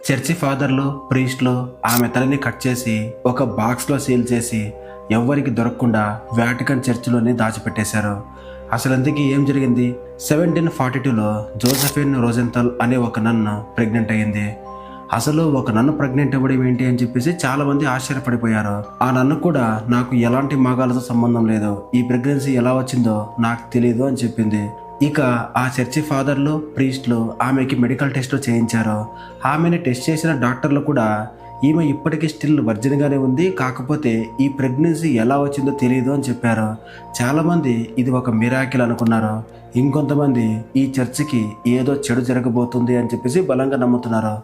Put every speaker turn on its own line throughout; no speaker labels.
Church ఫాదర్లు ప్రీస్ట్లు ఆమె తలని cut చేసి ఒక బాక్స్లో సీల్ చేసి ఎవ్వరికి దొరకకుండా వాటికన్ చర్చిలోనే దాచిపెట్టేశారు. అసలు అందుకే ఏం జరిగింది? 1742లో జోసెఫిన్ రోజెంథల్ అనే ఒక నన్ను ప్రెగ్నెంట్ అయ్యింది. అసలు ఒక నన్ను ప్రెగ్నెంట్ అవ్వడం ఏంటి అని చెప్పేసి చాలా మంది ఆశ్చర్యపడిపోయారు. ఆ నన్ను కూడా నాకు ఎలాంటి మగాలతో సంబంధం లేదు, ఈ ప్రెగ్నెన్సీ ఎలా వచ్చిందో నాకు తెలియదు అని చెప్పింది. ఇక ఆ చర్చి ఫాదర్లు ప్రీస్ట్లు ఆమెకి మెడికల్ టెస్ట్లు చేయించారు. ఆమెని టెస్ట్ చేసిన డాక్టర్లు కూడా ఈమె ఇప్పటికీ స్టిల్ వర్జిన్గానే ఉంది, కాకపోతే ఈ ప్రెగ్నెన్సీ ఎలా వచ్చిందో తెలియదు అని చెప్పారు. చాలామంది ఇది ఒక మిరాకిల్ అనుకున్నారు. ఇంకొంతమంది ఈ చర్చికి ఏదో చెడు జరగబోతుంది అని చెప్పేసి బలంగా నమ్ముతున్నారు.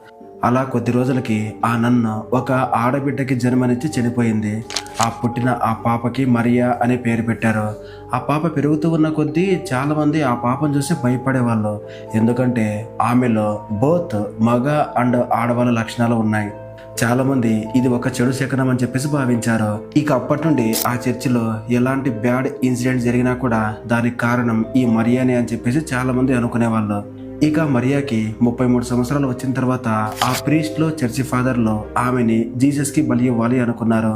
అలా కొద్ది రోజులకి ఆ నన్ను ఒక ఆడబిడ్డకి జన్మనిచ్చి చనిపోయింది. ఆ పుట్టిన ఆ పాపకి మరియా అనే పేరు పెట్టారు. ఆ పాప పెరుగుతూ ఉన్న కొద్దీ చాలామంది ఆ పాపను చూసి భయపడేవాళ్ళు. ఎందుకంటే ఆమెలో బోత్ మగ అండ్ ఆడవాళ్ళ లక్షణాలు ఉన్నాయి. చాలామంది ఇది ఒక చెడు శకనం అని చెప్పేసి భావించారు. ఇక అప్పటి నుండి ఆ చర్చిలో ఎలాంటి బ్యాడ్ ఇన్సిడెంట్ జరిగినా కూడా దానికి కారణం ఈ మరియానే అని చెప్పేసి చాలామంది అనుకునేవాళ్ళు. ఇక మరియాకి 33 సంవత్సరాలు వచ్చిన తర్వాత ఆ ప్రీస్ట్లో చర్చి ఫాదర్లో ఆమెని జీసస్కి బలి ఇవ్వాలి అనుకున్నారు.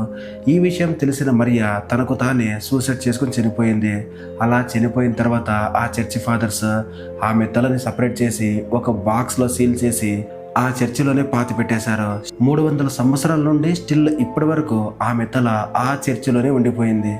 ఈ విషయం తెలిసిన మరియా తనకు తానే సూసైడ్ చేసుకుని చనిపోయింది. అలా చనిపోయిన తర్వాత ఆ చర్చి ఫాదర్స్ ఆమె తలని సపరేట్ చేసి ఒక బాక్స్లో సీల్ చేసి ఆ చర్చిలోనే పాతి పెట్టేశారు. 300 సంవత్సరాల నుండి స్టిల్ ఇప్పటి వరకు ఆమె తల ఆ చర్చిలోనే ఉండిపోయింది.